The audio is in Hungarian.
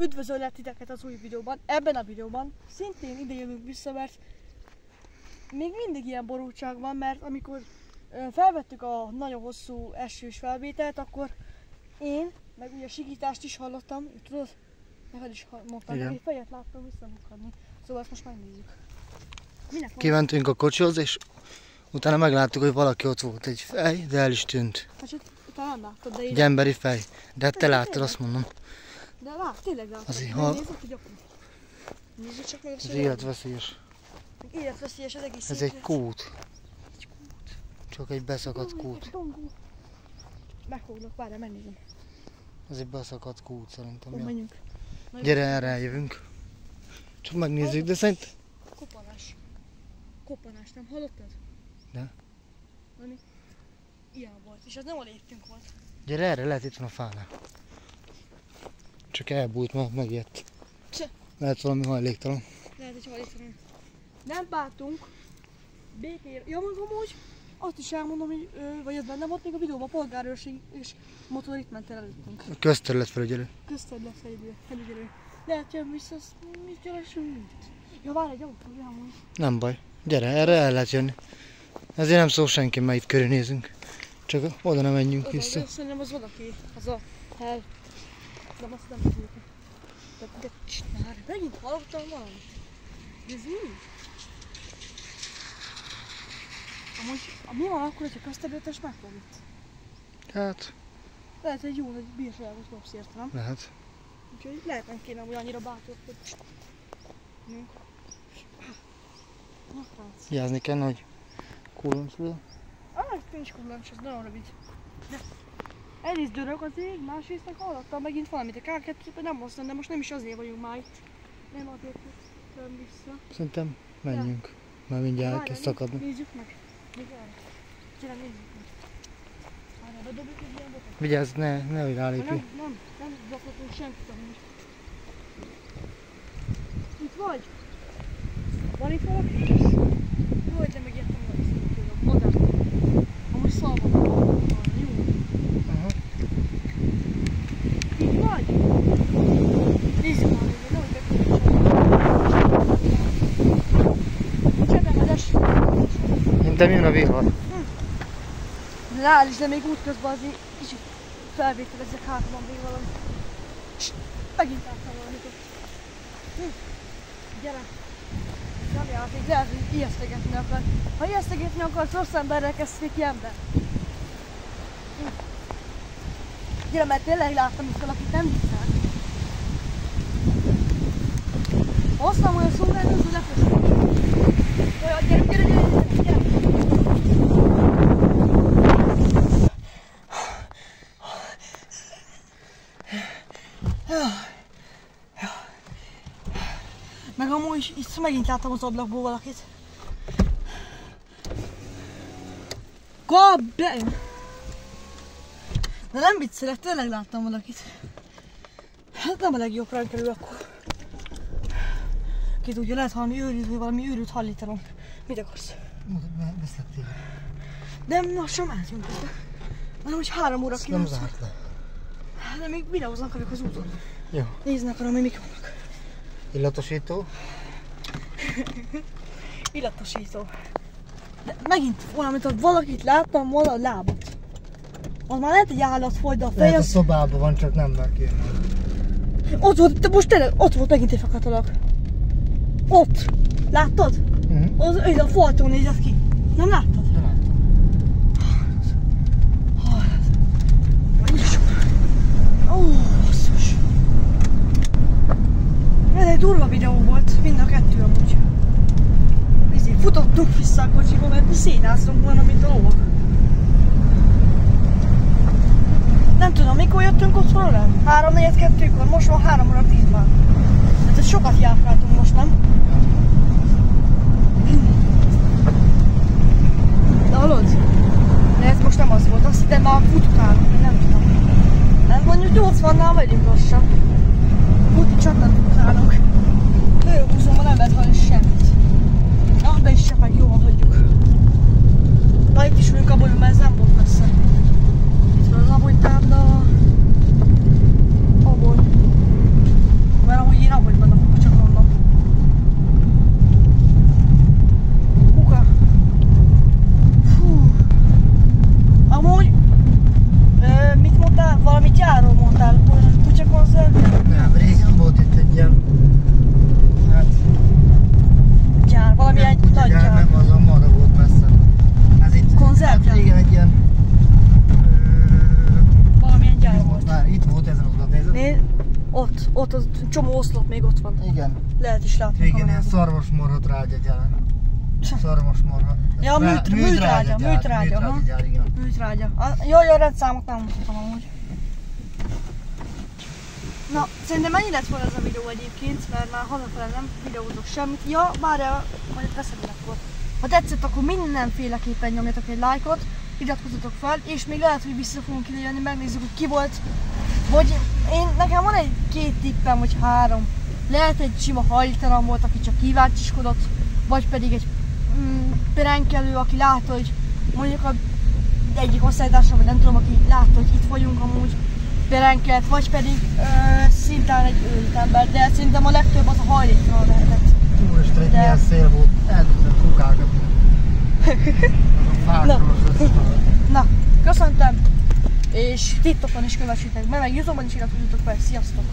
Üdvözöllek titeket az új videóban. Ebben a videóban szintén ide jövünk vissza, mert még mindig ilyen borultság van, mert amikor felvettük a nagyon hosszú esős felvételt, akkor én, meg ugye sikítást is hallottam, tudod? Neked is mondtam, hogy egy fejet láttam visszamukadni. Szóval ezt most megnézzük. Kimentünk a kocsihoz, és utána megláttuk, hogy valaki ott volt egy fej, de el is tűnt. Hát utána nem láttad, de én... Egy emberi fej. De hát te láttad, azt mondom. De tényleg láttad. Azért, nézzük, hogy akkor. Nézzük csak meg, ez életveszélyes. Életveszélyes az egész. Ez egy kút. Csak egy beszakadt kút. Megfoglak, várjál, megnézem. Ez egy beszakadt kút szerintem. Ja. Menjünk. Gyere, erre eljövünk. Csak megnézzük, de szerint... Kopanás. Kopanás, nem hallottad? De? Valami ilyen volt, és az nem a léptünk volt. Gyere erre, lehet itt van a fánál. Csak elbújt, mert megijedt. Lehet valami hajléktalan. Lehet egy hajléktalan. Nem bántunk. Békére. Ja, meg amúgy azt is elmondom, hogy vagy ez benne volt még a videóban, polgárőrség és motor itt ment el előttünk. A közterületfelügyelő. Közterületfelügyelő. Lehet jön vissza, mit keresünk? Ja, várj, egy autó, amúgy. Nem baj. Gyere, erre el lehet jönni. Ezért nem szól senki, mert itt körülnézünk. Csak oda nem menjünk vissza. Szerintem az valaki, az a hely. De azt nem tudjuk. De már megint hallottam valamit. Ez mi? Amúgy mi van akkor, hogyha közterületes megfog itt? Hát... Lehet, hogy jó, hogy bírságot kapsz érte, nem? Lehet. Úgyhogy lehet nem kéne amúgy annyira bátor, hogy... Vigyázni kell, hogy kullancs le. Nincs kullancs, ez nagyon rövid. De egyrészt dörög az ég, másrészt meg hallottam megint valamit. A K2-ben nem hoztam, de most nem is azért vagyunk már itt. Nem azért jöttem vissza. Szerintem menjünk. Mert mindjárt elkezd szakadni. Nézzük meg. Gyere, nézzük meg. Várjál, bedobjuk egy ilyen botot. Vigyázz, nehogy rálépj. Nem zaklatunk senkit amúgy. Itt vagy? Van itt valaki? Jó, hogy nem megijedtem valami szintén. Madár. Amúgy szalva. Jó. Aha. Itt vagy? Nézzük már, hogy nehogy bekülünk. Csebemedes. Szerintem jön a vihar. Reális, de még útközben azért kicsit felvételezzek, hát van még valami. Megint láttam valamit ott. Gyere! Nem játék, lehet, hogy ijesztegetni akar. Ha ijesztegetni akarsz, rossz emberrel kezdték ki ember. Gyere, mert tényleg láttam itt valakit, nem viccelek. Ha hoztam olyan szóra, előző lefosztom. Gyere! Meg amúgy itt megint láttam az ablakból valakit. Kap be! De nem viccelek, tényleg láttam valakit. Hát nem a legjobb ránk kerül akkor. Ki tudja, lehet valami őrült, vagy valami őrült hallitalom. Mit akarsz? Veszlek téged. De lassan mentünk közben. Mert hogy 3 óra 9. Nem zárt le. De még videóznak vagyok az úton. Jó. Nézni akarom, hogy mik vannak. Illatosító. Illatosító. De megint valamit, hogy valakit láttam volna a lábat. Az már lehet egy állatfaj, de a fej Lehet az... a szobában van, csak nem mer kijönni. Ott volt, de most tényleg, ott volt megint egy fekete alak. Ott! Láttad? Az a faltól nézett ki. Nem láttad? Nem láttam. Basszus. Ez egy durva videó volt, mind a kettő amúgy. Ezért futottunk vissza a kocsiba, mert szénáztunk volna, mint a lovak. Nem tudom, mikor jöttünk otthonra, nem? 3-4-2-kor, most van 3 óra 10 már. Hát ez sokat jáfráltunk most, nem? De hallod? De ez most nem az volt, azt hittem már fut utánunk, nem tudom. Nem mondjuk 80-nál megyünk lassan. Futi csatát utánunk. Hőhúzóban nem lehet hallani semmit. Na, be is csepeg, jól hagyjuk. Na itt is ülünk a bolyon, mert ez nem volt messze. Itt van az abonytábla. Abony. ott az csomó oszlop még ott van. Igen. Lehet is látni. Igen, ilyen szarvasmarha trágyagyár. Szarvasmarha. Ja, műtrágya. Műtrágyagyár, igen. Műtrágya. Jaj, a rendszámot nem mutatom amúgy. Na, szerintem ennyi lett volna ez a videó egyébként, mert már hazafele nem videózok semmit. Ja, várjál, majd veszem akkor. Ha tetszett, akkor mindenféleképpen nyomjatok egy lájkot, iratkozzatok fel, és még lehet, hogy vissza fogunk ide jönni, megnézzük, hogy ki volt. Vagy nekem van két tippem, vagy 3. Lehet egy sima hajlítalan volt, aki csak kíváncsiskodott, vagy pedig egy prankelő, aki látta, hogy mondjuk egyik osztálytársam, vagy nem tudom, aki látta, hogy itt vagyunk amúgy, perenkelt, vagy pedig szintén egy őrült ember, de szerintem a legtöbb az a hajléktalan lehetett. Úristen, egy milyen szél volt, el tudtam kukálgatni. Na, köszöntem, és TikTokon is kövessétek be, meg YouTube-on is iratkozzatok fel, sziasztok!